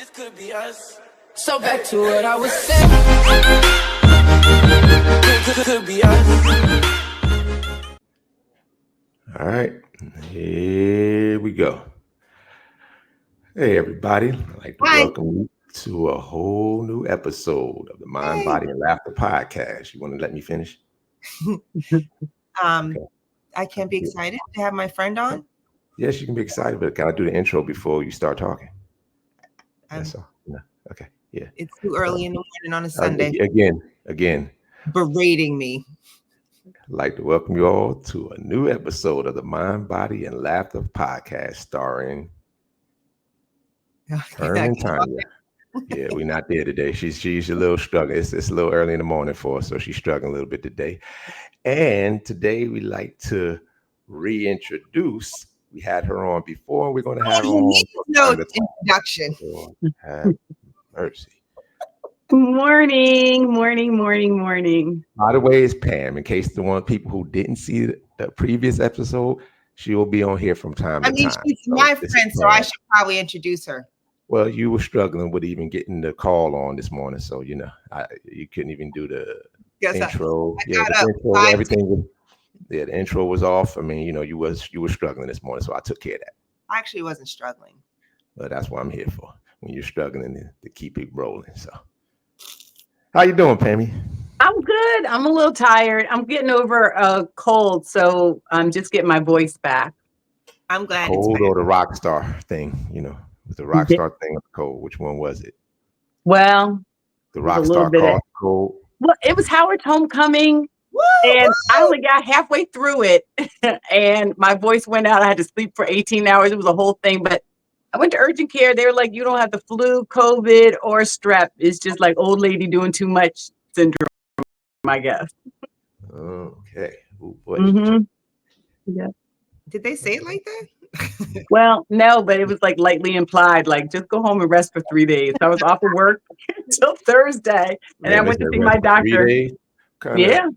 This could be us. So back to what I was saying. Could be us. All right, here we go. Hey, everybody. I'd like to welcome you to a whole new episode of the Mind, Body, and Laughter podcast. You want to let me finish? I can't be excited to have my friend on. Yes, you can be excited, but can I do the intro before you start talking? That's all. No. Okay. Yeah. It's too early in the morning on a Sunday. Again. Berating me. I'd like to welcome you all to a new episode of the Mind, Body, and Laughter podcast starring Turd and Tonya. Yeah, we're not there today. She's a little struggling. It's a little early in the morning for her, so she's struggling a little bit today. And today we like to reintroduce. We had her on before. We're going to have her on. No introduction. Have mercy. Morning. By the way, it's Pam. In case the people who didn't see the previous episode, she will be on here from time to time. She's my friend, so I should probably introduce her. Well, you were struggling with even getting the call on this morning, so you couldn't even do the intro. Everything. The intro was off. I mean, you were struggling this morning, so I took care of that. I actually wasn't struggling. Well, that's what I'm here for. When you're struggling to keep it rolling. So, how you doing, Pammy? I'm good. I'm a little tired. I'm getting over a cold, so I'm just getting my voice back. I'm glad. Cold or the rock star thing, the rock star thing of cold. Which one was it? Well, the rock star called cold. Well, it was Howard's Homecoming. And I only got halfway through it and my voice went out. I had to sleep for 18 hours. It was a whole thing, but I went to urgent care. They were like, you don't have the flu, COVID, or strep. It's just like old lady doing too much syndrome, I guess. Okay. Ooh, boy. Yeah. Did they say it like that? Well, no, but it was like lightly implied, like just go home and rest for 3 days. So I was off of work until Thursday and I went to see my doctor. Yeah.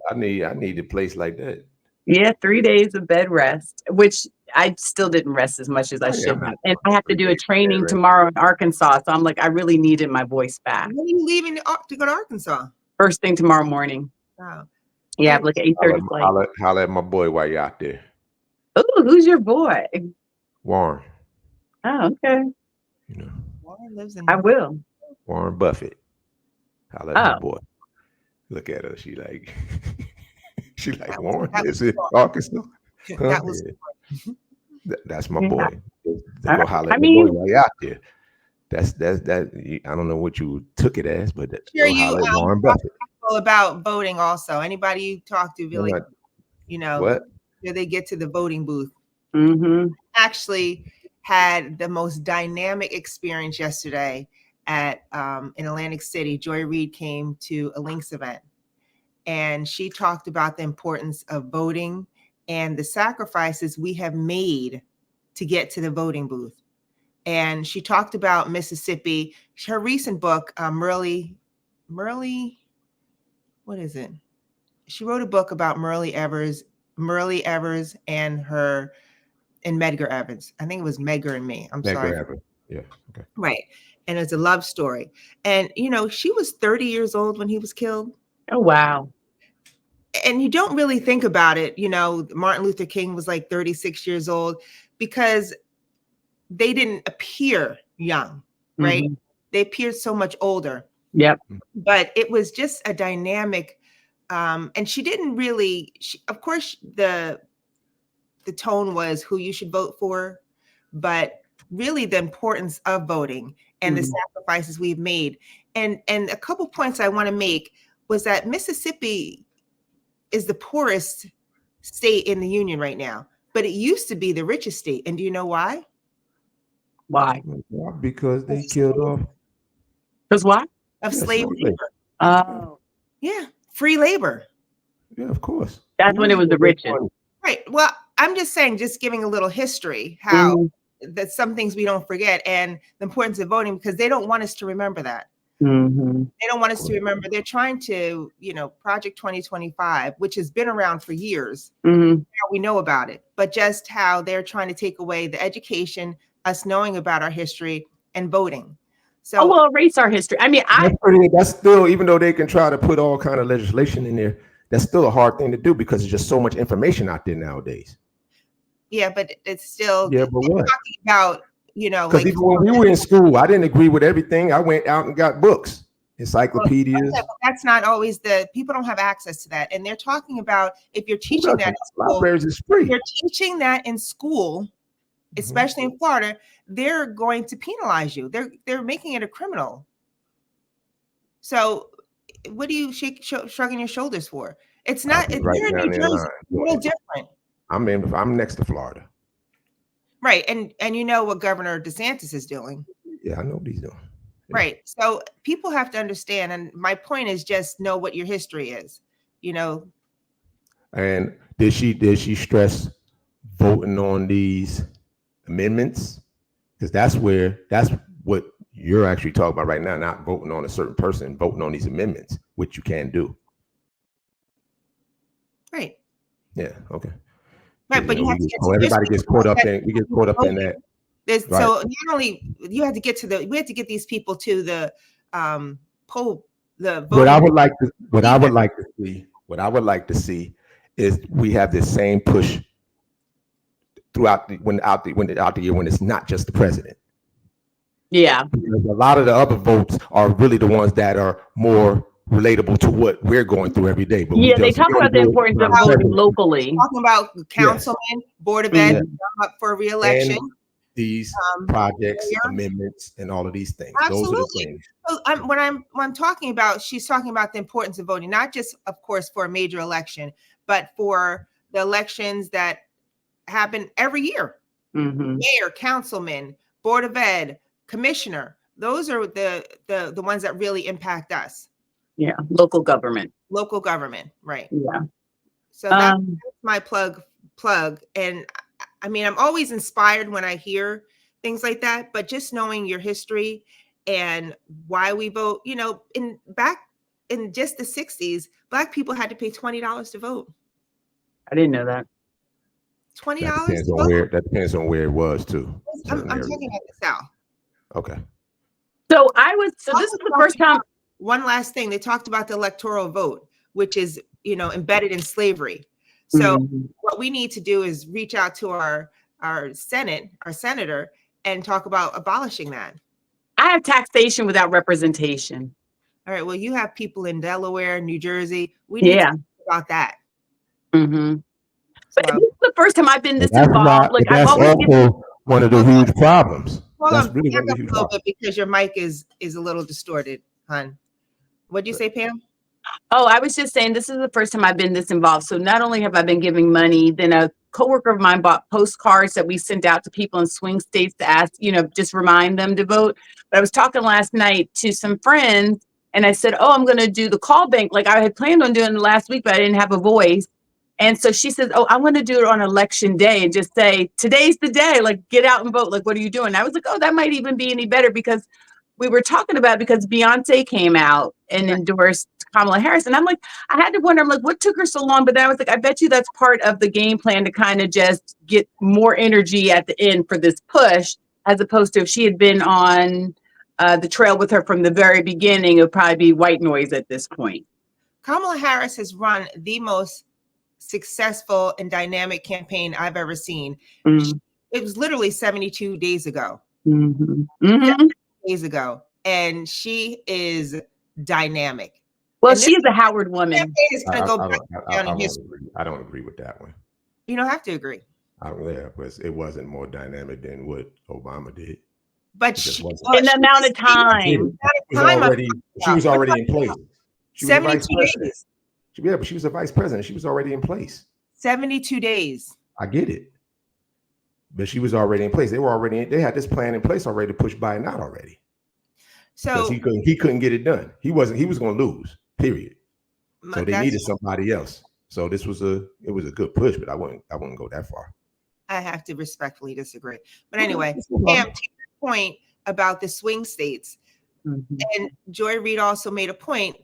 I need a place like that. Yeah, 3 days of bed rest, which I still didn't rest as much as I should have. And I have to do a training tomorrow in Arkansas. So I'm like, I really needed my voice back. When are you leaving to go to Arkansas? First thing tomorrow morning. Oh. Yeah, like 8:30 flight. Holla at my boy while you're out there. Oh, who's your boy? Warren. Oh, okay. Warren lives in. I will. Warren Buffett. Holla at my boy. Look at her. She like Warren. Is it Arkansas? That's my boy. Go holler at my boy while you're out there. That's I don't know what you took it as, but sure you Warren Buffett. About voting also. Anybody you talk to really, what? Till they get to the voting booth. Mm-hmm. Actually had the most dynamic experience yesterday at in Atlantic City. Joy Reid came to a Lynx event and she talked about the importance of voting and the sacrifices we have made to get to the voting booth. And she talked about Mississippi. Her recent book, Murley, what is it? She wrote a book about Murley Evers and Medgar Evers. I think it was Medgar and Me. I'm sorry. Evers. Yeah. Okay. Right. And it's a love story. And, she was 30 years old when he was killed. Oh, wow. And you don't really think about it. Martin Luther King was like 36 years old because they didn't appear young, right? Mm-hmm. They appeared so much older. Yep. But it was just a dynamic. And she didn't really, of course, the tone was who you should vote for, but really the importance of voting and the sacrifices we've made. And a couple points I want to make was that Mississippi is the poorest state in the union right now, but it used to be the richest state. And do you know why? Why? Because they killed off. Because what? Of slave labor. Oh. Yeah. Free labor. Yeah, of course. That's when it was the richest. Right. Well, I'm just saying, just giving a little history, how that's some things we don't forget, and the importance of voting, because they don't want us to remember that. Mm-hmm. They don't want us to remember. They're trying to, Project 2025, which has been around for years. Mm-hmm. Now we know about it, but just how they're trying to take away the education, us knowing about our history, and voting. So, we'll erase our history. I mean, that's still, even though they can try to put all kind of legislation in there, that's still a hard thing to do because there's just so much information out there nowadays. yeah, but it's still Yeah, but what? talking about, Because like, even when we were in school, I didn't agree with everything. I went out and got books, encyclopedias. but that's not always people don't have access to that. And they're talking about if you're teaching that in school, libraries is free. if you're teaching that in school, especially in Florida, they're going to penalize you. They're making it a criminal. So what are you shrugging your shoulders for? It's not. It's right here in down New their Jersey. line. It's a little different. I'm next to Florida. Right. And you know what Governor DeSantis is doing. Yeah, I know what he's doing. Yeah. Right. So people have to understand. And my point is just know what your history is, And did she stress voting on these amendments? Because that's what you're actually talking about right now, not voting on a certain person, voting on these amendments, which you can do. Right. Yeah. Okay. Right. But you have to get to everybody gets caught up in, we get caught up in that. Right. So not only you have to get to we have to get these people to the poll, the voting. What I would like to see is we have this same push throughout the year when it's not just the president. Yeah. Because a lot of the other votes are really the ones that are more relatable to what we're going through every day. But they talk about the importance of voting locally. Talking about councilmen, board of ed, up for re-election. And these projects, amendments, and all of these things. Absolutely. Those are the things. So when I'm talking about, she's talking about the importance of voting, not just, of course, for a major election, but for the elections that happen every year. Mayor, councilman, board of ed, commissioner. Those are the ones that really impact us. Yeah, local government. Local government, right? Yeah. So that's my plug. And I mean, I'm always inspired when I hear things like that, but just knowing your history and why we vote, back in just the 60s, Black people had to pay $20 to vote. I didn't know that. $20 that depends on where it was too. I'm talking about the South. Okay. So this is the first time. One last thing, they talked about the electoral vote, which is, embedded in slavery. So what we need to do is reach out to our senator, and talk about abolishing that. I have taxation without representation. All right. Well, you have people in Delaware, New Jersey. We need to talk about that. But this is the first time I've been this involved. That's also one of the huge problems. That's really one of the huge problems. Because your mic is a little distorted, hon. What'd you say, Pam? Oh, I was just saying this is the first time I've been this involved. So not only have I been giving money, then a coworker of mine bought postcards that we sent out to people in swing states to ask, just remind them to vote. But I was talking last night to some friends and I said, I'm going to do the call bank. Like I had planned on doing it last week, but I didn't have a voice. And so she says, I'm going to do it on election day and just say, today's the day, like get out and vote. Like, what are you doing? And I was like, that might even be any better because we were talking about because Beyonce came out and endorsed Kamala Harris. And I'm like, I had to wonder, I'm like, what took her so long? But then I was like, I bet you that's part of the game plan to kind of just get more energy at the end for this push, as opposed to if she had been on the trail with her from the very beginning, it would probably be white noise at this point. Kamala Harris has run the most successful and dynamic campaign I've ever seen. It was literally 72 days ago. 72 days ago. And she is dynamic. Well, she is a Howard woman. I don't agree with that one. You don't have to agree. It wasn't more dynamic than what Obama did. But in the amount of time. She was already in place. 72 days. Yeah, but she was a vice president. She was already in place. 72 days. I get it. But she was already in place. They had this plan in place already to push Biden out already. So he couldn't get it done. He was going to lose, period. So they needed somebody else. So it was a good push, but I wouldn't go that far. I have to respectfully disagree. But anyway, Pam, to your point about the swing states, and Joy Reid also made a point,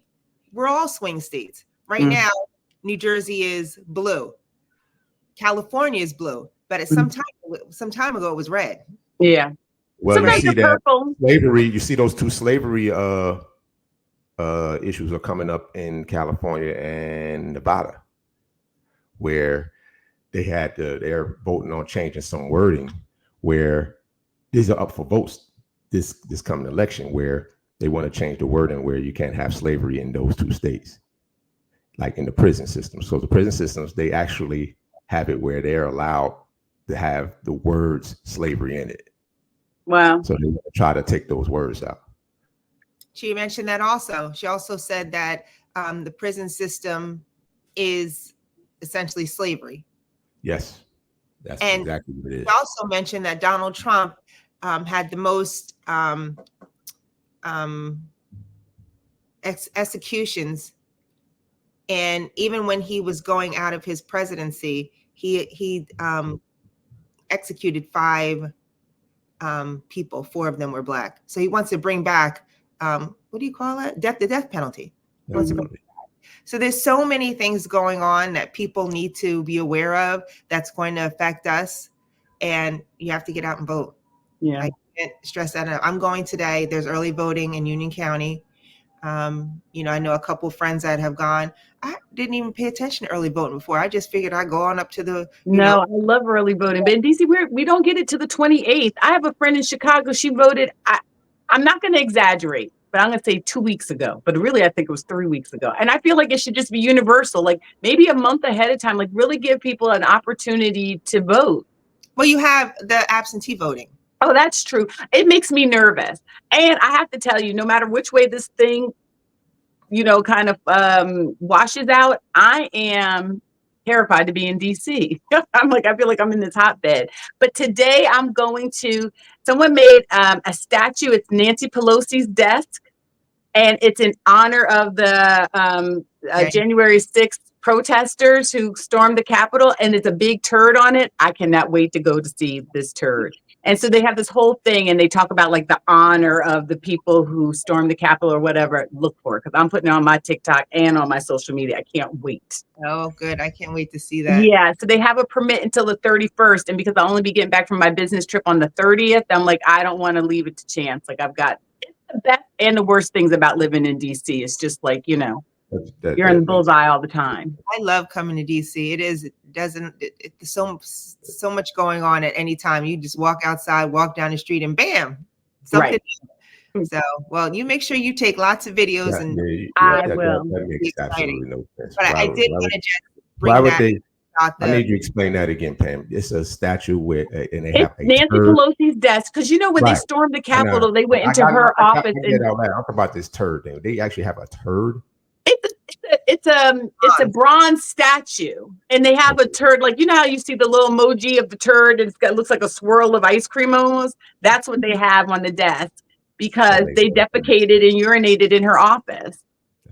we're all swing states. Right now, New Jersey is blue. California is blue, but at some time ago, it was red. Yeah. Well, you Sometimes see they're that purple. slavery. You see those two slavery issues are coming up in California and Nevada, where they're voting on changing some wording, where these are up for votes this coming election, where they want to change the wording where you can't have slavery in those two states, like in the prison system. So the prison systems, they actually have it where they're allowed to have the words slavery in it. Wow. So they want to try to take those words out. She mentioned that also. She also said that the prison system is essentially slavery. Yes, that's And exactly what it is. she also mentioned that Donald Trump had the most executions, and even when he was going out of his presidency, he executed 5 people. 4 of them were Black. So he wants to bring back what do you call it? The death penalty. He wants to bring it back. So there's so many things going on that people need to be aware of that's going to affect us, and you have to get out and vote. Yeah. I can't stress that enough. I'm going today. There's early voting in Union County. I know a couple of friends that have gone. I didn't even pay attention to early voting before. I just figured I'd go on up to the, I love early voting, but in DC, we don't get it to the 28th. I have a friend in Chicago. She voted. I'm not going to exaggerate, but I'm going to say 2 weeks ago. But really, I think it was 3 weeks ago. And I feel like it should just be universal, like maybe a month ahead of time, like really give people an opportunity to vote. Well, you have the absentee voting. Oh, that's true. It makes me nervous. And I have to tell you, no matter which way this thing, kind of washes out, I am terrified to be in DC. I feel like I'm in this hotbed. But today someone made a statue. It's Nancy Pelosi's desk. And it's in honor of the January 6th protesters who stormed the Capitol. And it's a big turd on it. I cannot wait to go to see this turd. And so they have this whole thing, and they talk about like the honor of the people who stormed the Capitol or whatever. Look for it, because I'm putting it on my TikTok and on my social media. I can't wait. Oh, good. I can't wait to see that. Yeah. So they have a permit until the 31st. And because I'll only be getting back from my business trip on the 30th, I'm like, I don't want to leave it to chance. Like I've got the best and the worst things about living in DC. It's just like, you're in the bullseye all the time. I love coming to DC. It's so much going on at any time. You just walk outside, walk down the street, and bam, something. Right. So, well, you make sure you take lots of videos, I will. That makes absolutely no sense. But I did want to just bring that. I need you to explain that again, Pam. It's a statue and they have Nancy Pelosi's desk, because when they stormed the Capitol, they went into her office. I'm talking about this turd thing. They actually have a turd. It's a bronze statue, and they have a turd, like how you see the little emoji of the turd, and it looks like a swirl of ice cream almost. That's what they have on the desk, because they defecated and urinated in her office.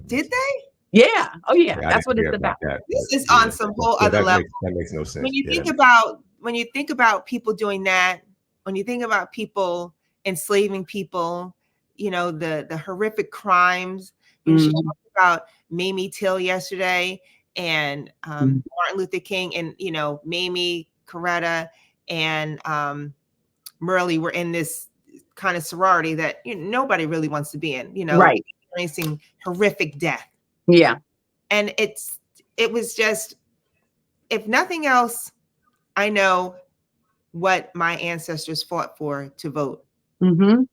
Did they? Yeah. Oh yeah. That's what it's about. This is on some whole other level. That makes no sense. When you think about people doing that, when you think about people enslaving people, the horrific crimes. She talked about Mamie Till yesterday, and Martin Luther King, and Mamie, Coretta, and Murley were in this kind of sorority that nobody really wants to be in. Right. Experiencing horrific death. Yeah. And it was just, if nothing else, I know what my ancestors fought for to vote. Mm-hmm.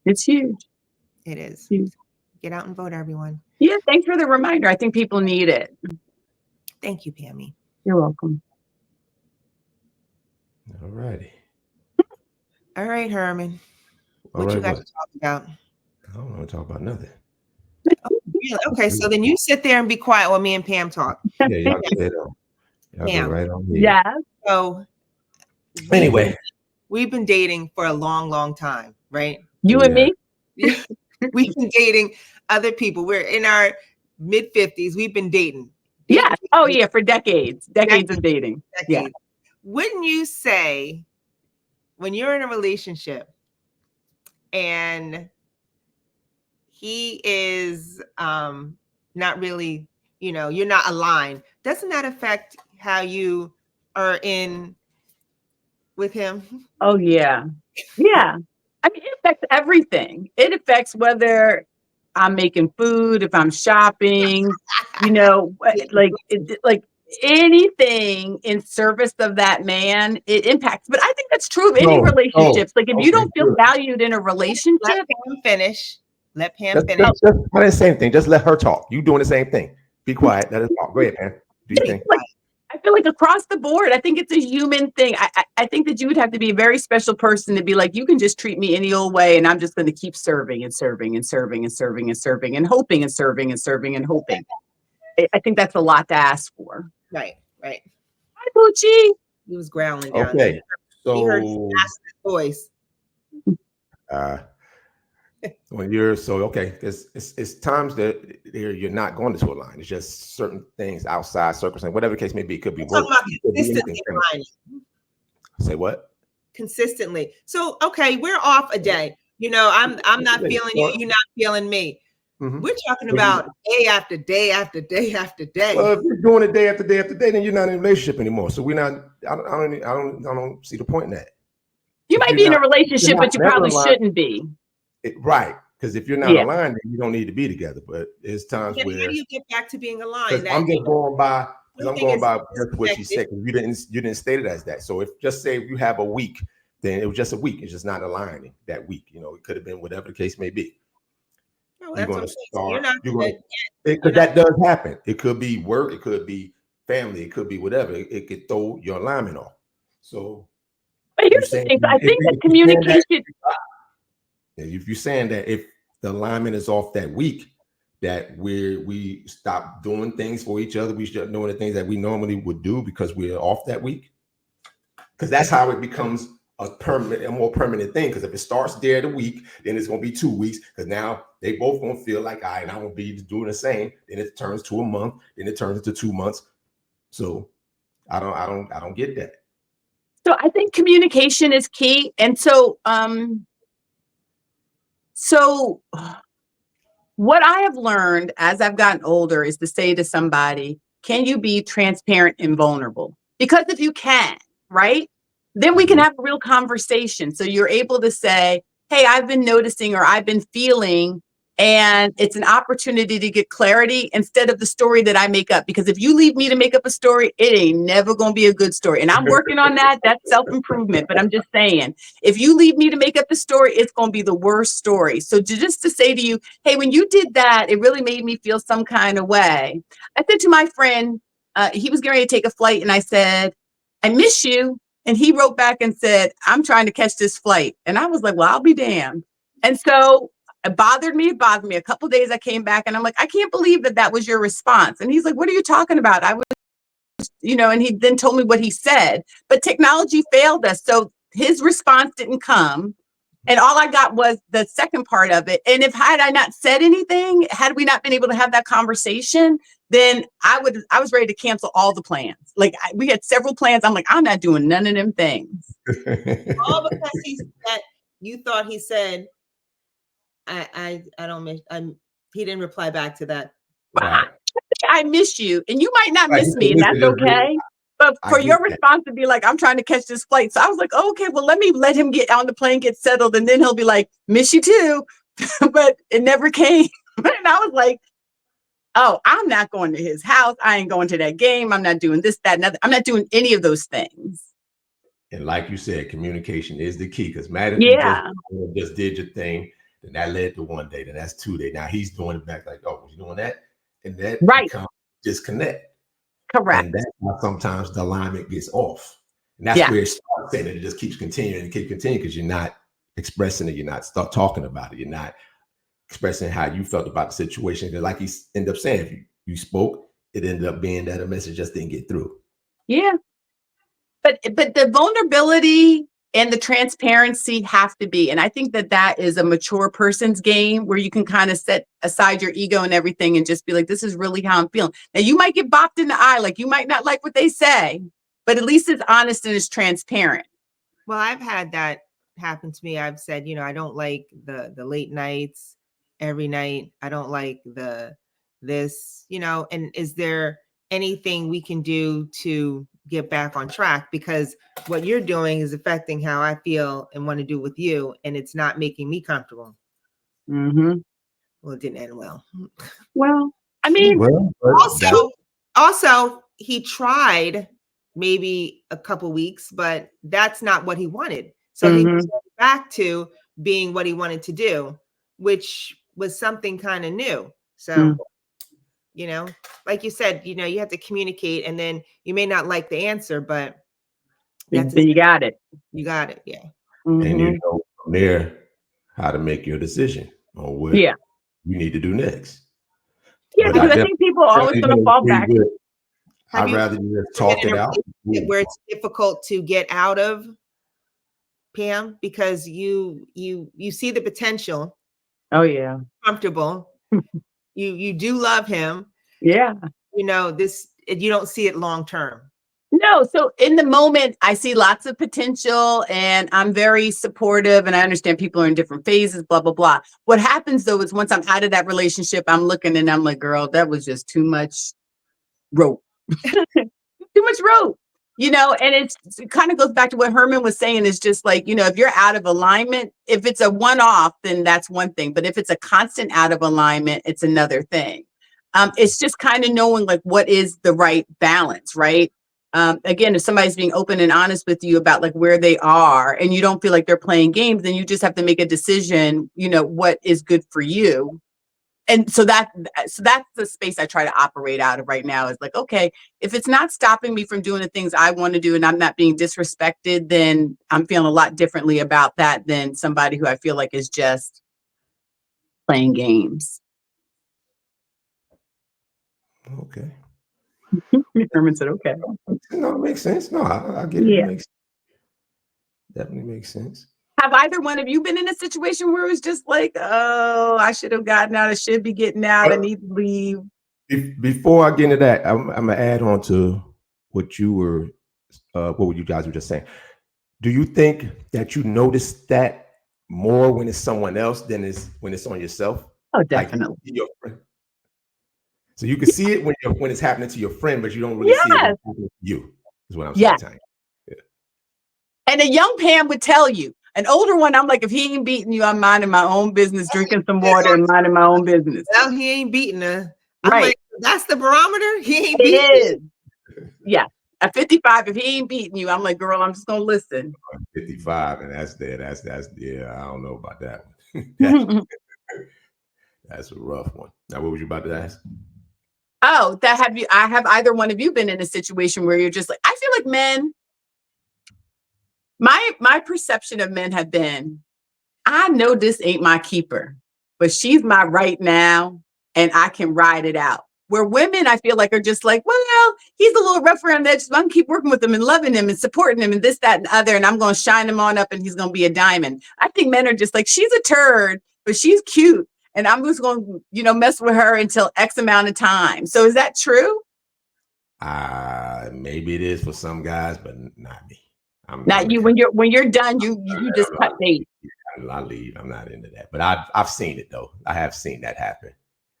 It's huge. It is. Huge. Get out and vote, everyone. Yeah, thanks for the reminder. I think people need it. Thank you, Pammy. You're welcome. All righty. All right, Herman. What you got to talk about? I don't want to talk about nothing. Oh, really? Okay, so then you sit there and be quiet while me and Pam talk. Yeah, y'all go right on here. Yeah. So anyway, we've been dating for a long, long time, right? You and me? We've been dating other people. We're in our mid-50s. We've been dating. Yeah. Oh, yeah, for decades. Decades of dating. Decades. Yeah. Wouldn't you say, when you're in a relationship and he is not really, you're not aligned, doesn't that affect how you are in with him? Oh yeah. Yeah. I mean, it affects everything. It affects whether I'm making food, if I'm shopping, like anything in service of that man, it impacts. But I think that's true of any relationships. Like if you Okay, don't feel good. valued in a Let relationship, Pam finish. Let Pam Just, finish. I did the same thing. Just let her talk. You doing the same thing. Be quiet. Let her talk. Go ahead, man. Do your thing. I feel like across the board, I think it's a human thing. I think that you would have to be a very special person to be like, you can just treat me any old way, and I'm just going to keep serving and serving and serving and serving and serving and hoping and serving and serving and hoping. I think that's a lot to ask for. Right. Hi, Poochie. He was growling down Okay. there. So He heard his voice. when you're okay, it's times that you're not going to align. It's just certain things outside circumstance, whatever the case may be. It could be work. Talking about consistently aligning. Say what? Consistently. So okay, we're off a day. I'm not feeling you. You're not feeling me. Mm-hmm. We're talking about day after day after day after day. Well, if you're doing it day after day after day, then you're not in a relationship anymore. So we're not. I don't see the point in that. You might be in a relationship, but you probably shouldn't be. Right. Because if you're not aligned, then you don't need to be together. But there's times where how do you get back to being aligned? I'm just going by just what she said. You didn't state it as that. So if just say if you have a week, then it was just a week. It's just not aligning that week. It could have been whatever the case may be. You're going to start. Because that does happen. It could be work. It could be family. It could be whatever. It could throw your alignment off. So, but here's the thing. I think that communication. If you're saying that if the alignment is off that week, that we stop doing things for each other, we start doing the things that we normally would do because we're off that week. Because that's how it becomes a more permanent thing. Because if it starts there the week, then it's gonna be 2 weeks. Because now they both gonna feel like I'm gonna be doing the same. Then it turns to a month. Then it turns into 2 months. So I don't get that. So I think communication is key, and so what I have learned as I've gotten older is to say to somebody, can you be transparent and vulnerable? Because if you can, right, then we can have a real conversation. So you're able to say, hey, I've been noticing or I've been feeling, and it's an opportunity to get clarity instead of the story that I make up. Because if you leave me to make up a story, it ain't never going to be a good story. And I'm working on that. That's self-improvement. But I'm just saying, if you leave me to make up the story, it's going to be the worst story. So just to say to you, hey, when you did that, it really made me feel some kind of way. I said to my friend, he was getting ready to take a flight, and I said, I miss you. And he wrote back and said, I'm trying to catch this flight. And I was like, well, I'll be damned. And so it bothered me. A couple of days I came back and I'm like, I can't believe that was your response. And he's like, what are you talking about? I was, and he then told me what he said, but technology failed us. So his response didn't come. And all I got was the second part of it. And had I not said anything, had we not been able to have that conversation, then I was ready to cancel all the plans. Like we had several plans. I'm like, I'm not doing none of them things. All because you thought he said, I don't miss, he didn't reply back to that. Right. I miss you, and you might not miss me, and that's okay. But for your response to be like, I'm trying to catch this flight. So I was like, oh, okay, well, let me let him get on the plane, get settled, and then he'll be like, miss you too. But it never came. And I was like, oh, I'm not going to his house. I ain't going to that game. I'm not doing this, that, and other. I'm not doing any of those things. And like you said, communication is the key. Because matter if you just did your thing, then that led to 1 day, then that's 2 days. Now he's doing it back like, oh, was you doing that? And that becomes disconnect. Correct. And that's how sometimes the alignment gets off. And that's where it starts saying it just keeps continuing because you're not expressing it. You're not talking about it. You're not expressing how you felt about the situation. And like he ended up saying, if you spoke, it ended up being that a message just didn't get through. Yeah. But the vulnerability and the transparency have to be. And I think that is a mature person's game where you can kind of set aside your ego and everything and just be like, this is really how I'm feeling. Now, you might get bopped in the eye. Like you might not like what they say, but at least it's honest and it's transparent. Well, I've had that happen to me. I've said, I don't like the late nights every night. I don't like this, and is there anything we can do to get back on track, because what you're doing is affecting how I feel and want to do with you, and it's not making me comfortable. Mm-hmm. Well, it didn't end well. Well, I mean, also he tried maybe a couple weeks, but that's not what he wanted. So he went back to being what he wanted to do, which was something kind of new. So, you know, like you said, you know, you have to communicate, and then you may not like the answer, but then you got it. You got it. Yeah. And you know from there how to make your decision on what you need to do next. Yeah, because I think people are always going to fall back. I'd rather you just talk it out. Where it's difficult to get out of, Pam, because you see the potential. Oh yeah. Comfortable. you do love him. Yeah. You know, you don't see it long term. No, so in the moment, I see lots of potential, and I'm very supportive, and I understand people are in different phases, blah, blah, blah. What happens though is once I'm out of that relationship, I'm looking and I'm like, girl, that was just too much rope. Too much rope, you know, and it kind of goes back to what Herman was saying, is just like, you know, if you're out of alignment, if it's a one-off, then that's one thing. But if it's a constant out of alignment, it's another thing. It's just kind of knowing like what is the right balance, right? Again, if somebody's being open and honest with you about like where they are and you don't feel like they're playing games, then you just have to make a decision, you know, what is good for you. And so that's the space I try to operate out of right now, is like, okay, if it's not stopping me from doing the things I want to do and I'm not being disrespected, then I'm feeling a lot differently about that than somebody who I feel like is just playing games. Okay. Herman said, okay. No, it makes sense. No, I get it. Yeah. It makes, definitely makes sense. Have either one of you been in a situation where it was just like, oh, I should have gotten out, I should be getting out, I need to leave? Before I get into that, I'm gonna add on to what you guys were just saying. Do you think that you notice that more when it's someone else than when it's on yourself? Oh, definitely. Like your friend. So you can see it when it's happening to your friend, but you don't really see it when it's happening to you. Is what I'm saying. Yeah. And a young Pam would tell you. An older one, I'm like, if he ain't beating you, I'm minding my own business, drinking some water and minding my own business. Well, he ain't beating her. Right. I'm like, that's the barometer? He ain't beating you. Yeah. At 55, if he ain't beating you, I'm like, girl, I'm just gonna listen. 55, and that's yeah, I don't know about that one. That's a rough one. Now, what was you about to ask? Oh, have either one of you been in a situation where you're just like, I feel like men, my perception of men have been, I know this ain't my keeper, but she's my right now and I can ride it out. Where women, I feel like, are just like, well, he's a little rough around the edges, but I'm gonna keep working with him and loving him and supporting him and this, that, and other, and I'm gonna shine him on up and he's gonna be a diamond. I think men are just like, she's a turd, but she's cute, and I'm just gonna, you know, mess with her until X amount of time. So is that true? Maybe it is for some guys, but not me. Not you. When you're done, you just cut bait. I leave. I'm not into that. But I've seen it though. I have seen that happen.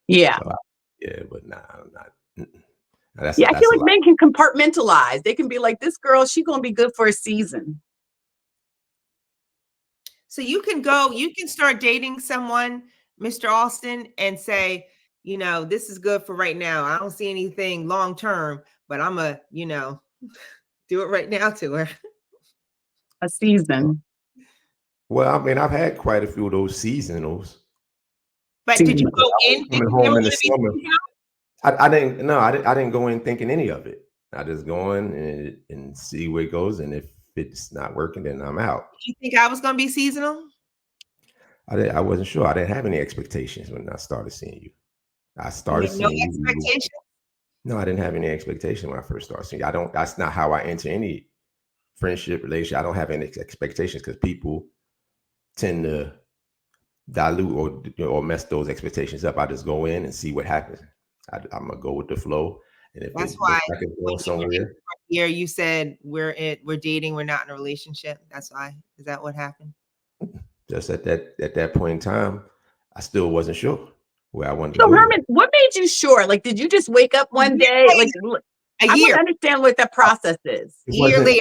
Yeah. So but nah, I'm not. I feel like men can compartmentalize. They can be like, this girl, she's gonna be good for a season. So you can start dating someone, Mr. Alston, and say, you know, this is good for right now. I don't see anything long term, but I'm a, you know, do it right now to her. A season. Well, I mean, I've had quite a few of those seasonals. But did you go in? Home in the summer. I didn't go in thinking any of it. I just go in and see where it goes, and if it's not working, then I'm out. Did you think I was going to be seasonal? I wasn't sure. I didn't have any expectations when I started seeing you. I started seeing you. No expectations? No, I didn't have any expectation when I first started seeing you. That's not how I enter any friendship relationship. I don't have any expectations because people tend to dilute or mess those expectations up. I just go in and see what happens. I'm gonna go with the flow. And if that's why here you said we're dating, we're not in a relationship. That's why. Is that what happened? Just at that point in time, I still wasn't sure where I wanted to go. So Herman, what made you sure? Like, did you just wake up one day? Like, A I want year. to understand what the process is. Yearly.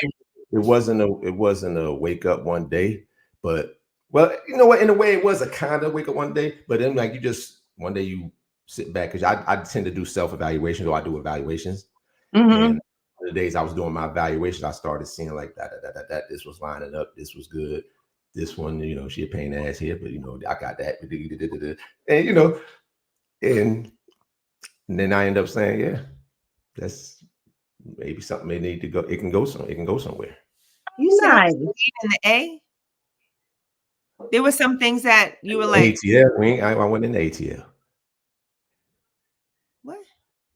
It wasn't a wake up one day, but well, you know what? In a way, it was a kind of wake up one day, but then like you just one day you sit back because I tend to do self evaluations or I do evaluations, and the days I was doing my evaluation, I started seeing like that this was lining up, this was good. This one, you know, she a pain in the ass here, but you know, I got that, and you know, and then I end up saying, yeah, that's maybe something they need to go. It can go somewhere. You said Nice. in the A. There were some things that you were like, ATL. I went in the ATL. what?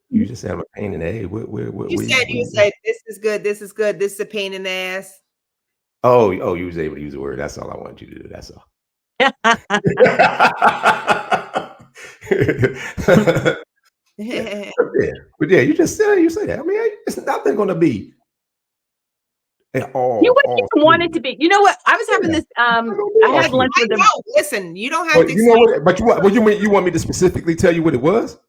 You just said I'm a pain in the A. What You said this is good, this is good, this is a pain in the ass. Oh, you was able to use the word. That's all I want you to do. That's all. But yeah, you just said you say that. I mean, it's nothing going to be at all. You wouldn't even want it to be. You know what? I was having this. I had lunch with them. Listen, you don't have to. You know what? But what you mean? You want me to specifically tell you what it was?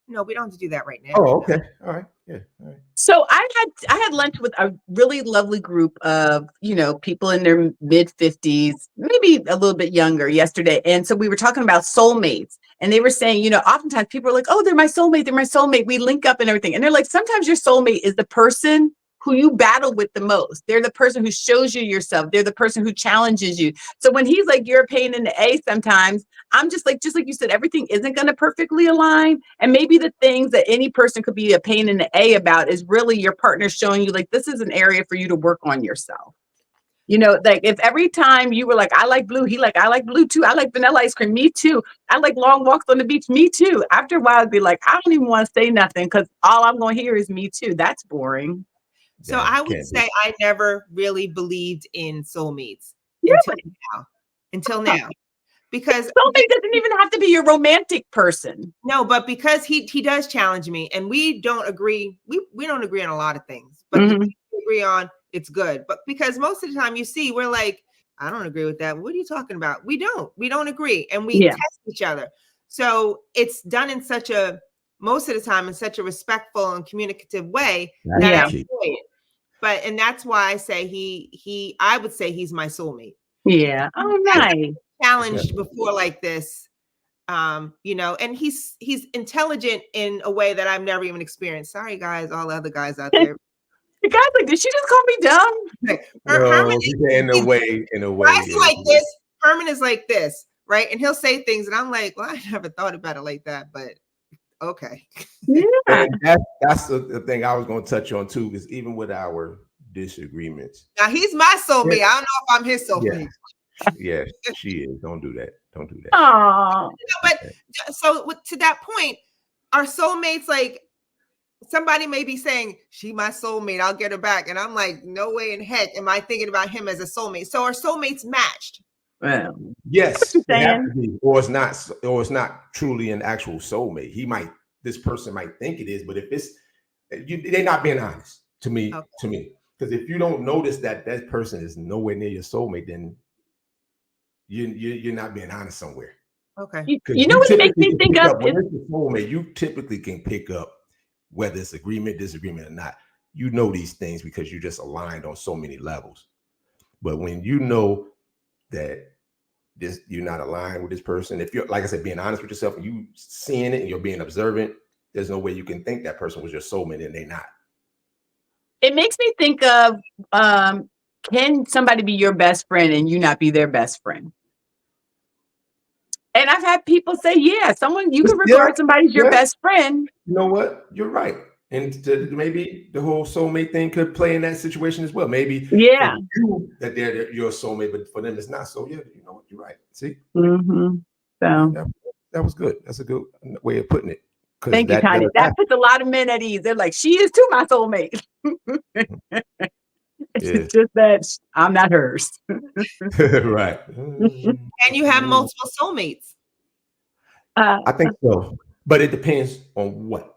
No, we don't have to do that right now. Oh, okay. All right. Yeah. All right. So I had lunch with a really lovely group of, you know, people in their mid 50s, maybe a little bit younger yesterday. And so we were talking about soulmates, and they were saying, you know, oftentimes people are like, oh, they're my soulmate. They're my soulmate. We link up and everything. And they're like, sometimes your soulmate is the person who you battle with the most. They're the person who shows you yourself. They're the person who challenges you. So when he's like, you're a pain in the A sometimes, I'm just like you said, everything isn't going to perfectly align. And maybe the things that any person could be a pain in the A about is really your partner showing you like, this is an area for you to work on yourself. You know, like if every time you were like, I like blue, he like, I like blue too. I like vanilla ice cream. Me too. I like long walks on the beach. Me too. After a while, I'd be like, I don't even want to say nothing because all I'm going to hear is me too. That's boring. So I would say I never really believed in soulmates until now, because soulmate doesn't even have to be your romantic person. No, but because he does challenge me, and we don't agree. We don't agree on a lot of things, but we agree on it's good. But because most of the time you see, we're like, I don't agree with that. What are you talking about? We don't agree, and we test each other. So it's done in most of the time in such a respectful and communicative way that I enjoy it. And that's why I say I would say he's my soulmate. Yeah. Oh, nice. Challenged before like this, you know, and he's intelligent in a way that I've never even experienced. Sorry, guys, all the other guys out there. The guy's like, did she just call me dumb? Herman in a way. He's like this. Herman is like this, right? And he'll say things, and I'm like, well, I never thought about it like that, but okay. Yeah. And that's the thing I was going to touch on too, because even with our disagreements. Now he's my soulmate. I don't know if I'm his soulmate. Yeah, she is. Don't do that. Don't do that. Oh. But so to that point, our soulmates, like somebody may be saying, she my soulmate, I'll get her back. And I'm like, no way in heck am I thinking about him as a soulmate. So our soulmates matched. Well, yes, or it's not truly an actual soulmate. This person might think it is, but if they're not being honest to me. Because if you don't notice that person is nowhere near your soulmate, then you're not being honest somewhere. Okay. You know what makes me think of when it's a soulmate, you typically can pick up whether it's agreement, disagreement, or not. You know these things because you're just aligned on so many levels. But when you know that you're not aligned with this person, if you're, like I said, being honest with yourself and you seeing it and you're being observant, there's no way you can think that person was your soulmate and they're not. It makes me think of, can somebody be your best friend and you not be their best friend? And I've had people say, yeah, you can regard somebody as your best friend. You know what? You're right. And maybe the whole soulmate thing could play in that situation as well. Maybe that they're your soulmate, but for them it's not. So yeah, you know what? You're right. See? Mm-hmm. So that was good. That's a good way of putting it. Thank you, Tonya. That puts a lot of men at ease. They're like, she is too my soulmate. It's just that I'm not hers. Right. And you have multiple soulmates. I think so. But it depends on what.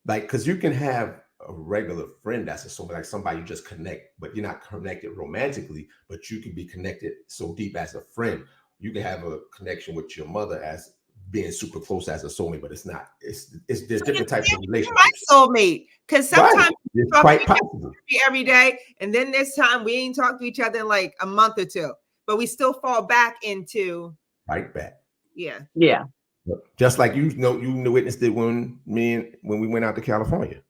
Like, because you can have a regular friend that's a soulmate, like somebody you just connect, but you're not connected romantically, but you can be connected so deep as a friend. You can have a connection with your mother as being super close as a soulmate, but it's not. It's there's different types of relationships. My soulmate, because sometimes Right. we It's talk quite to each other possible. every day, and then this time we ain't talked to each other in like a month or two, but we still fall back into Right back. yeah. Just like you witnessed it when we went out to California.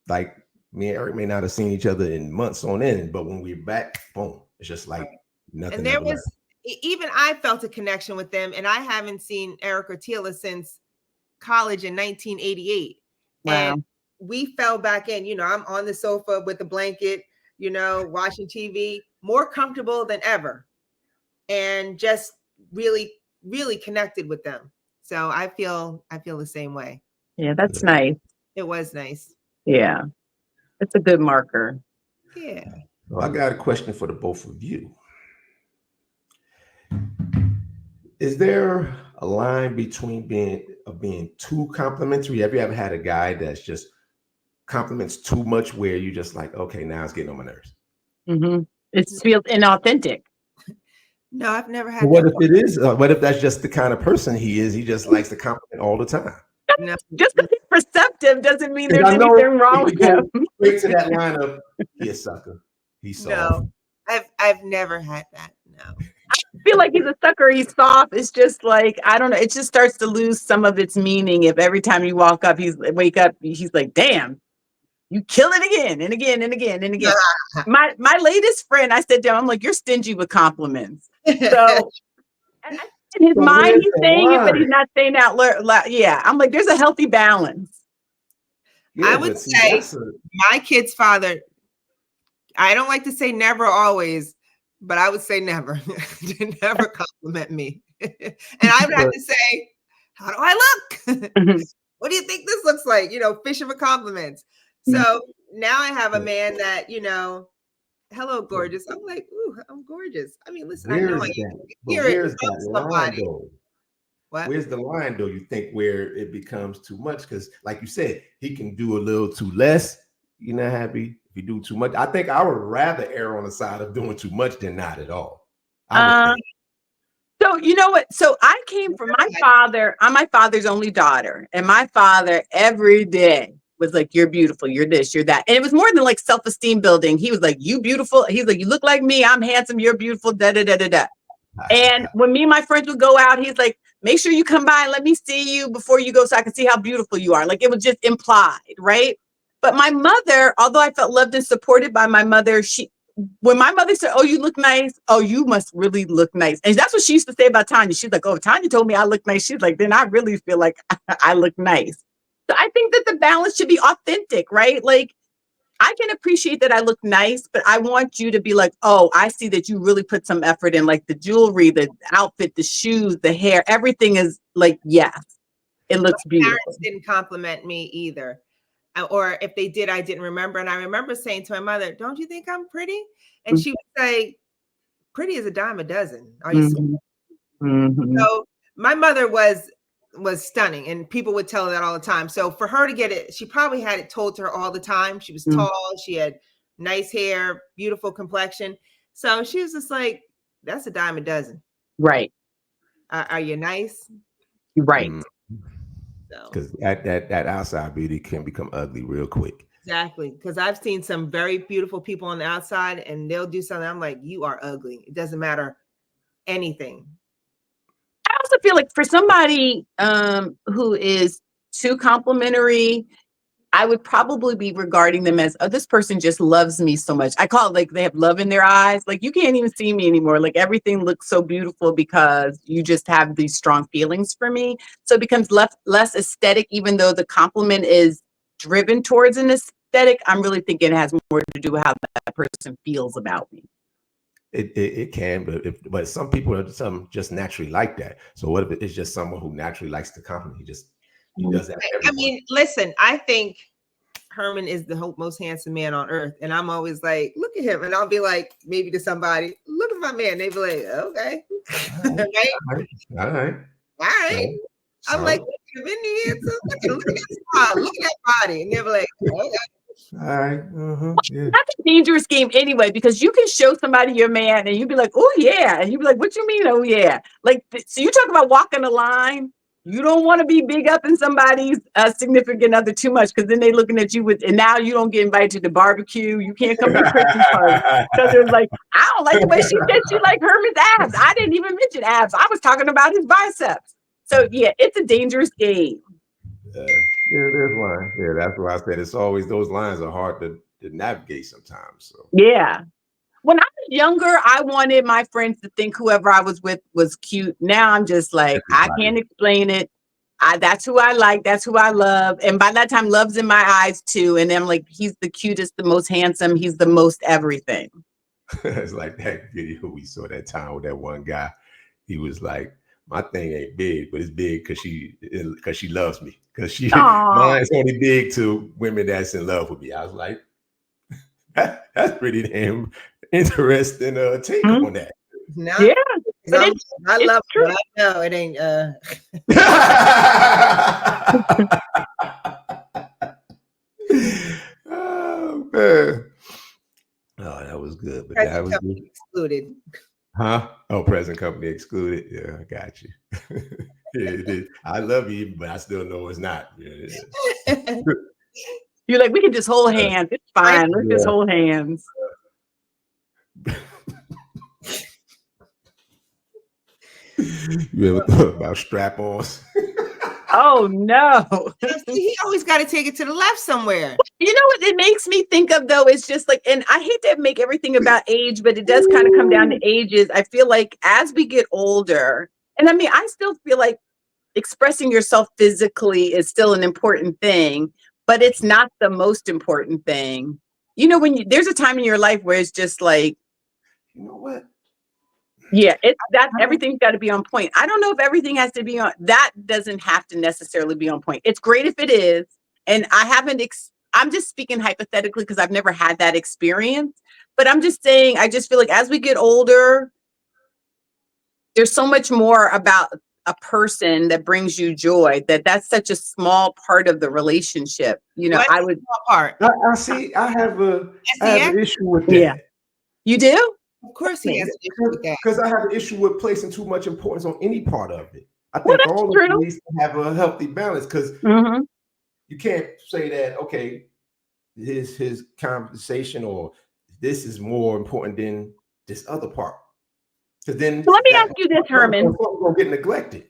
Like me and Eric may not have seen each other in months on end, but when we're back, boom, it's just like nothing. And there was even I felt a connection with them, and I haven't seen Eric or Tila since college in 1988. Wow. And we fell back in, I'm on the sofa with the blanket, watching TV, more comfortable than ever, and just really, really connected with them. So I feel the same way. Yeah, that's nice. It was nice. Yeah, it's a good marker. Yeah. Well, I got a question for the both of you. Is there a line between being too complimentary? Have you ever had a guy that's just compliments too much where you just like, okay, now it's getting on my nerves? Mm-hmm. It feels inauthentic. No, I've never had. What if it is? What if that's just the kind of person he is? He just likes to compliment all the time. No. Just because he's perceptive doesn't mean there's anything wrong with him. Straight to that line of he's a sucker. He's soft. No, I've never had that. No. I feel like he's a sucker. He's soft. It's just like, I don't know. It just starts to lose some of its meaning if every time you wake up, he's like, damn, you kill it again and again and again and again. My latest friend, I said to him, I'm like, you're stingy with compliments. So and in his mind, he's saying it, but he's not saying out loud. Yeah, I'm like, there's a healthy balance. Yeah, I would say my kid's father, I don't like to say never always, but I would say never. Never compliment me. And I would have to say, how do I look? What do you think this looks like? Fishing for compliments. So now I have a man that, hello, gorgeous. I'm like, ooh, I'm gorgeous. I mean, listen, where's I know where's that line though? What? Where's the line though? You think where it becomes too much? Because like you said, he can do a little too less. You're not happy if you do too much. I think I would rather err on the side of doing too much than not at all. So you know what? So I came from my father. I'm my father's only daughter, and my father every day was like, "You're beautiful. You're this. You're that." And it was more than like self-esteem building. He was like, "You beautiful." He's like, "You look like me. I'm handsome. You're beautiful." Da da da da da. And when me and my friends would go out, he's like, "Make sure you come by and let me see you before you go, so I can see how beautiful you are." Like it was just implied, right? But my mother, although I felt loved and supported by my mother, when my mother said, "Oh, you look nice," "Oh, you must really look nice." And that's what she used to say about Tonya. She's like, "Oh, Tonya told me I look nice." She's like, "Then I really feel like I look nice." So I think that the balance should be authentic, right? Like I can appreciate that I look nice, but I want you to be like, "Oh, I see that you really put some effort in, like the jewelry, the outfit, the shoes, the hair, everything is like, yes, it looks beautiful." Parents didn't compliment me either. Or if they did, I didn't remember. And I remember saying to my mother, "Don't you think I'm pretty?" And she would say, "Pretty is a dime a dozen. Are you?" So my mother was stunning, and people would tell her that all the time. So for her to get it, she probably had it told to her all the time. She was tall, she had nice hair, beautiful complexion. So she was just like, "That's a dime a dozen." Right. Are you nice? Right. Because that outside beauty can become ugly real quick. Exactly. Because I've seen some very beautiful people on the outside, and they'll do something. I'm like, "You are ugly." It doesn't matter anything. I also feel like for somebody who is too complimentary, I would probably be regarding them as, "Oh, this person just loves me so much." I call it like they have love in their eyes. Like you can't even see me anymore. Like everything looks so beautiful because you just have these strong feelings for me. So it becomes less aesthetic, even though the compliment is driven towards an aesthetic. I'm really thinking it has more to do with how that person feels about me. It can, but some people are just naturally like that. So what if it's just someone who naturally likes to compliment? He does that. I mean, listen, I think Herman is the most handsome man on earth. And I'm always like, "Look at him." And I'll be like, maybe to somebody, "Look at my man." They'd be like, "Okay." All right. I'm like, "Look at him, isn't he handsome? Look at his smile, look at that body." And they'll be like, "Okay." All right. Yeah. That's a dangerous game anyway, because you can show somebody your man and you'd be like, oh yeah. And you'd be like, what you mean? Oh yeah. Like, so you talk about walking the line. You don't want to be big up in somebody's significant other too much, because then they looking at you and now you don't get invited to the barbecue. You can't come to the Christmas party because it was like, I don't like the way she said she like Herman's abs. I didn't even mention abs. I was talking about his biceps. So yeah, it's a dangerous game. Yeah, there's one. Yeah, that's why I said it's always those lines are hard to navigate sometimes. So Yeah. When I was younger, I wanted my friends to think whoever I was with was cute. Now I'm just like, I can't explain it. That's who I like. That's who I love. And by that time, love's in my eyes too. And I'm like, he's the cutest, the most handsome. He's the most everything. it's like that video we saw that time with that one guy. He was like, my thing ain't big, but it's big because she loves me. Because mine's only big to women that's in love with me. I was like, that's pretty damn interesting take on that. No, yeah, I love it, but I know it ain't. Oh man! Oh, that was good, but that was good. Excluded. Huh? Oh, present company excluded. Yeah, I got you. Yeah, I love you, but I still know it's not. Yeah. You're like, we can just hold hands. It's fine. Let's just hold hands. You ever thought about strap-ons? Oh no. He always got to take it to the left somewhere. You know what it makes me think of though? It's just like, and I hate to make everything about age, but it does kind of come down to ages. I feel like as we get older, and I mean, I still feel like expressing yourself physically is still an important thing, but it's not the most important thing. You know, when there's a time in your life where it's just like, you know what? Yeah, everything's got to be on point. I don't know if everything has to be on. That doesn't have to necessarily be on point. It's great if it is. And I'm just speaking hypothetically because I've never had that experience. But I'm just saying, I just feel like as we get older, there's so much more about a person that brings you joy that's such a small part of the relationship. You know, I would. Part. I see. I have an issue with that. Yeah. You do? Of course he has an issue with that. Because I have an issue with placing too much importance on any part of it. I think all of it needs to have a healthy balance, because you can't say that, okay, his conversation or this is more important than this other part. Because then let me ask you this, Herman. It's going to get neglected.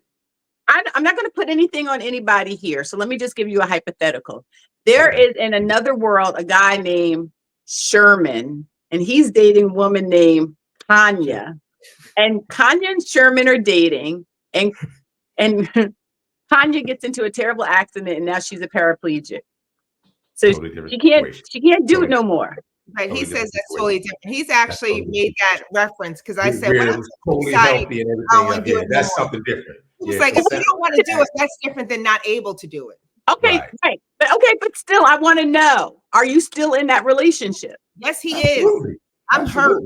I'm not going to put anything on anybody here. So let me just give you a hypothetical. There is in another world a guy named Sherman, and he's dating a woman named Tonya. And Tonya and Sherman are dating, and Tonya gets into a terrible accident, and now she's a paraplegic. So she can't do it no more. Right, he says that's totally different. He's actually made that reference because I said, when I'm totally healthy and everything, that's something different. It's like, if you don't want to do it, that's different than not able to do it. Okay, right. But still, I want to know, are you still in that relationship? Yes, he is. I'm hurt.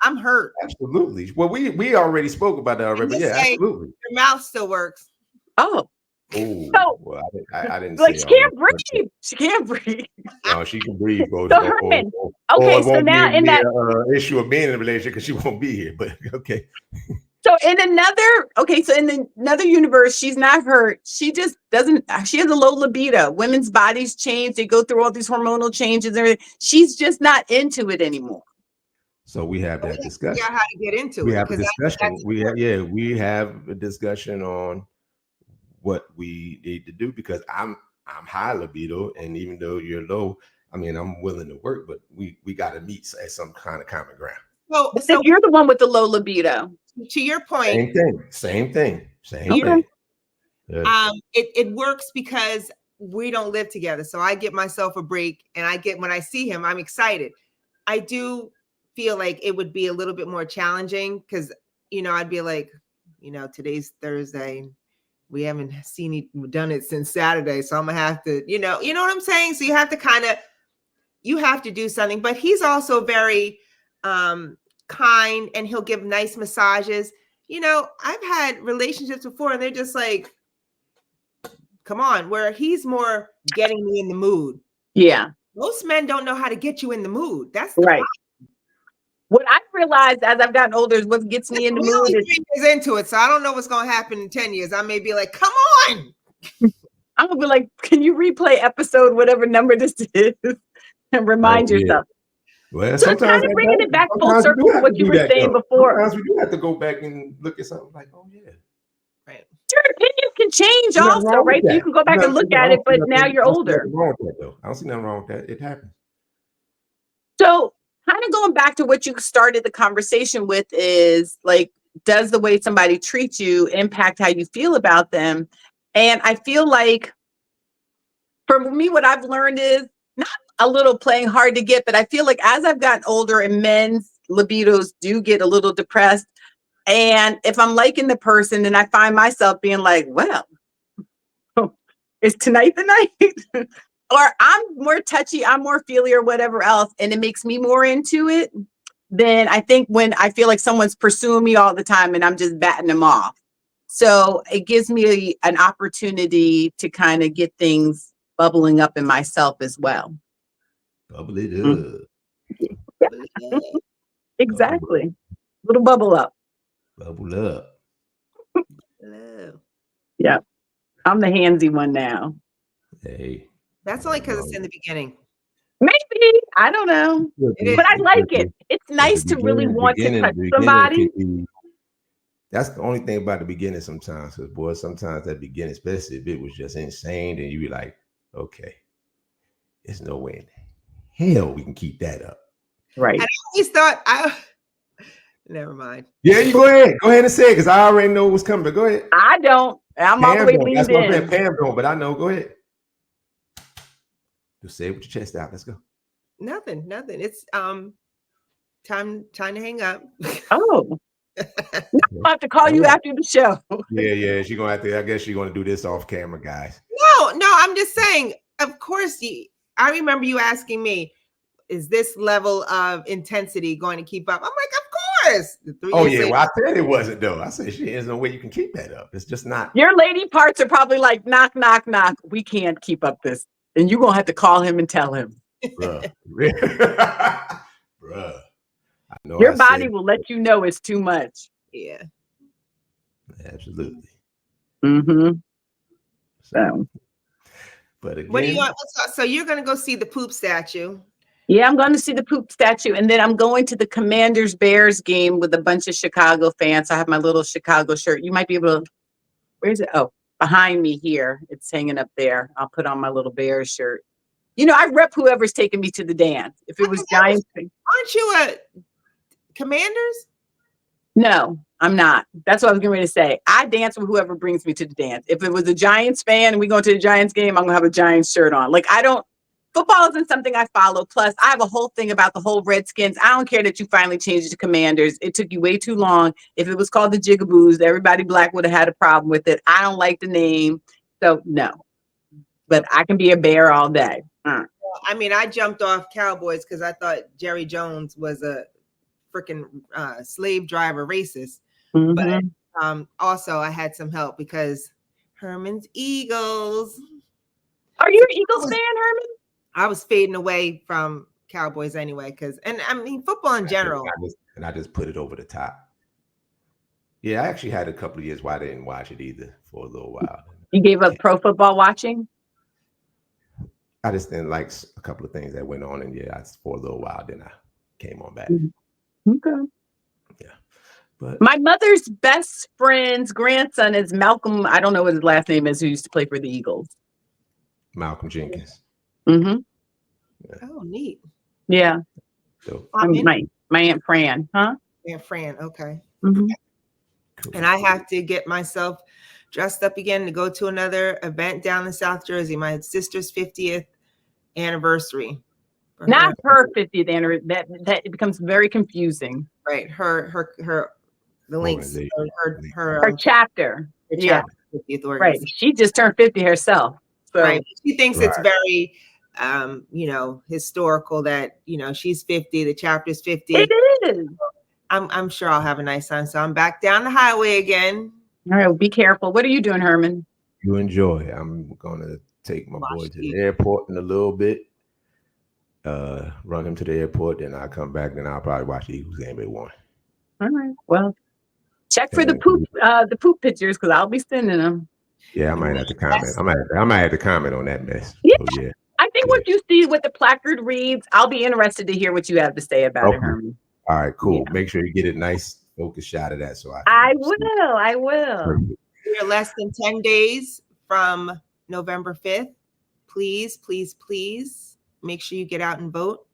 I'm hurt. Absolutely. Well, we already spoke about that already. Yeah, absolutely. Your mouth still works. Oh. Oh, so, well, I didn't like, she can't breathe. She can't breathe. No, she can breathe. So Herman, okay, so now in that issue of being in a relationship because she won't be here, but okay. So in another universe, she's not hurt. She just doesn't. She has a low libido. Women's bodies change. They go through all these hormonal changes. And she's just not into it anymore. So we have that discussion. Yeah, how to get into it. We have a discussion. We have a discussion on what we need to do, because I'm high libido, and even though you're low, I mean, I'm willing to work, but we got to meet at some kind of common ground. So you're the one with the low libido. To your point, same thing. It works because we don't live together, so I get myself a break, and when I see him, I'm excited. I do feel like it would be a little bit more challenging because, I'd be like, today's Thursday. We haven't done it since Saturday. So I'm gonna have to, you know what I'm saying? So you have to do something, but he's also very kind, and he'll give nice massages. I've had relationships before and they're just like, come on, where he's more getting me in the mood. Yeah. Most men don't know how to get you in the mood. That's the Right. problem. What I've realized as I've gotten older is what gets me in the mood is 3 years into it, so I don't know what's going to happen in 10 years. I may be like, come on. I'm gonna be like, can you replay episode whatever number this is and remind yourself? Well, So it's kind of bringing it back full circle to what you were saying before. Sometimes we do have to go back and look at something like, oh yeah. Right. Your opinions can change also, right? So you can go back and look at it, but now you're older. I don't see nothing wrong with that. It happens. So kind of going back to what you started the conversation with is like, does the way somebody treats you impact how you feel about them? And I feel like for me, what I've learned is not a little playing hard to get, but I feel like as I've gotten older and men's libidos do get a little depressed. And if I'm liking the person, then I find myself being like, well, is tonight the night? Or I'm more touchy, I'm more feely or whatever else. And it makes me more into it than I think when I feel like someone's pursuing me all the time and I'm just batting them off. So it gives me an opportunity to kind of get things bubbling up in myself as well. Bubble it up. Yeah. Exactly. Little bubble up. Bubble up. Hello. Yeah. I'm the handsy one now. Hey. That's only because it's in the beginning. Maybe. I don't know. But I like it. It's nice to really want to touch somebody. That's the only thing about the beginning sometimes. Because, boy, sometimes that beginning, especially if it was just insane, then you be like, okay, there's no way in hell we can keep that up. Right. I always thought never mind. Yeah, you go ahead. Go ahead and say it because I already know what's coming. Go ahead. I don't. I'm all the way leaned That's what I'm saying. in. Pam don't, but I know. Go ahead. Just say it with your chest out. Let's go. Nothing. It's time to hang up. Oh. I'll have to call you after the show. Yeah. She's gonna have to. I guess she's gonna do this off camera, guys. No. I'm just saying. Of course, I remember you asking me, "Is this level of intensity going to keep up?" I'm like, "Of course." Oh yeah. Well, I said it wasn't though. I said, "There's no way you can keep that up. It's just not." Your lady parts are probably like, knock, knock, knock. We can't keep up this, and you're gonna have to call him and tell him, bruh. Bruh. I know your body will let you know it's too much. Yeah. Absolutely. Mm-hmm. So, but again, what do you want? So you're going to go see the poop statue? Yeah, I'm going to see the poop statue, and then I'm going to the Commanders Bears game with a bunch of Chicago fans. I have my little Chicago shirt. You might be able to. Where is it? Oh, behind me here. It's hanging up there. I'll put on my little Bears shirt. You know, I rep whoever's taking me to the dance. If it was Giants, aren't you a Commanders? No, I'm not. That's what I was getting ready to say. I dance with whoever brings me to the dance. If it was a Giants fan and we go to the Giants game, I'm gonna have a Giants shirt on. Like football isn't something I follow. Plus, I have a whole thing about the whole Redskins. I don't care that you finally changed it to Commanders. It took you way too long. If it was called the Jigaboos, everybody black would have had a problem with it. I don't like the name, so no. But I can be a bear all day. Well, I mean, I jumped off Cowboys because I thought Jerry Jones was a freaking slave driver racist. Mm-hmm. But also I had some help because Herman's Eagles. Are you an Eagles fan, Herman? I was fading away from Cowboys anyway, and I mean football in general. I just put it over the top. Yeah, I actually had a couple of years where I didn't watch it either for a little while. You gave up pro football watching? I just didn't like a couple of things that went on, and for a little while, then I came on back. Okay. Yeah. But my mother's best friend's grandson is Malcolm. I don't know what his last name is, who used to play for the Eagles. Malcolm Jenkins. Mm-hmm. Yeah. Oh, neat. Yeah. So, my Aunt Fran, huh? Aunt Fran, okay. Mm-hmm. Cool. And I have to get myself dressed up again to go to another event down in South Jersey, my sister's 50th anniversary. Not her 50th anniversary. That it becomes very confusing. Right. Her the links. Her chapter. Yeah. 50th right. She just turned 50 herself. So. Right. She thinks it's very historical that, she's 50, the chapter's 50. It is. I'm sure I'll have a nice time. So I'm back down the highway again. All right, be careful. What are you doing, Herman? You enjoy. I'm gonna take my boy to the airport in a little bit. run him to the airport, then I'll come back, then I'll probably watch the Eagles game at 1. All right. Well, check for the poop pictures because I'll be sending them. Yeah, I might have to comment. I might have to comment on that mess. Yeah. So, yeah. I think what you see what the placard reads, I'll be interested to hear what you have to say about it, Herman. All right, cool. Yeah. Make sure you get a nice focus shot of that. So I will. Perfect. We're less than 10 days from November 5th. Please, please, please make sure you get out and vote.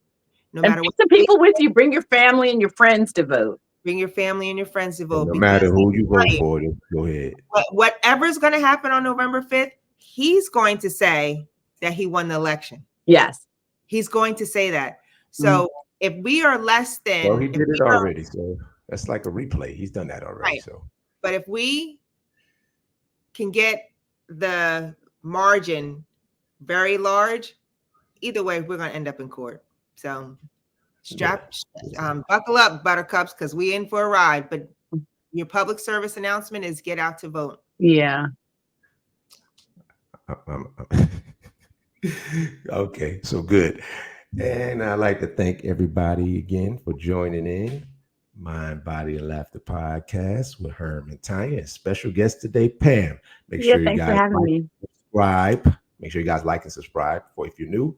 No matter what. Some people with you, bring your family and your friends to vote. Bring your family and your friends to vote. No matter who you vote for, go ahead. Whatever's going to happen on November 5th, he's going to say that he won the election. Yes. He's going to say that. So if we are less than... Well, he did it already. So that's like a replay. He's done that already. Right. So, but if we can get the margin very large, either way, we're going to end up in court. So buckle up, buttercups, because we in for a ride. But your public service announcement is get out to vote. Yeah. Okay, so good. And I'd like to thank everybody again for joining in Mind, Body, and Laughter podcast with Herm and Tonya. And special guest today, Pam. Make sure you guys subscribe. Make sure you guys like and subscribe if you're new.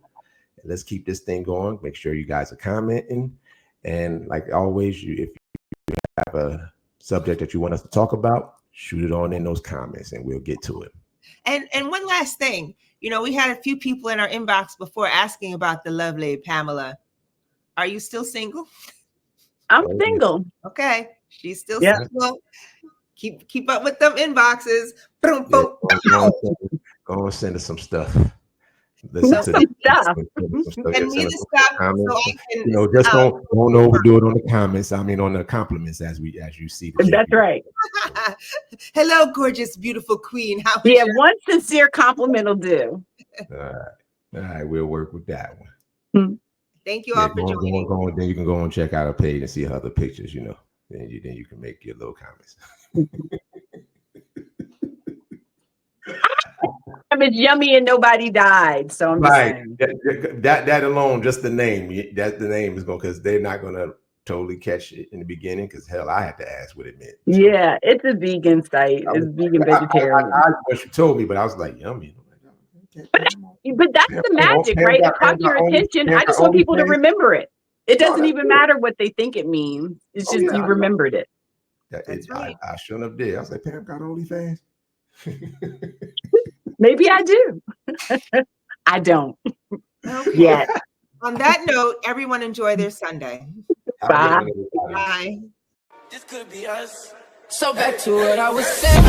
And let's keep this thing going. Make sure you guys are commenting. And like always, if you have a subject that you want us to talk about, shoot it on in those comments and we'll get to it. And one last thing, we had a few people in our inbox before asking about the lovely Pamela. Are you still single? I'm single. Okay, she's still single. Keep up with them inboxes. Boom, boom. Go and send us some stuff. Listen to some stuff. And me the stuff so I can, just don't overdo it on the comments. I mean, on the compliments as you see. That's right. Hello, gorgeous, beautiful queen. How one sincere compliment will do. All right, we'll work with that one. Thank you all for joining. Then you can go and check out our page and see other pictures. Then you can make your little comments. It's yummy and nobody died. So I'm right. That alone, just the name. That the name is going because they're not going to totally catch it in the beginning. Because hell, I had to ask what it meant. So, yeah, it's a vegan site. It's vegan vegetarian. I what you told me, but I was like yummy. But that's the magic, right? It caught your attention. I just want people to remember it. It doesn't even matter what they think it means. It's just you remembered it. That's right. I shouldn't have did. I was like, Pam got OnlyFans. Maybe I do. I don't. Okay. Yet. On that note, everyone enjoy their Sunday. Bye. Bye. This could be us. So back to what I was saying.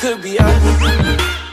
Could be us.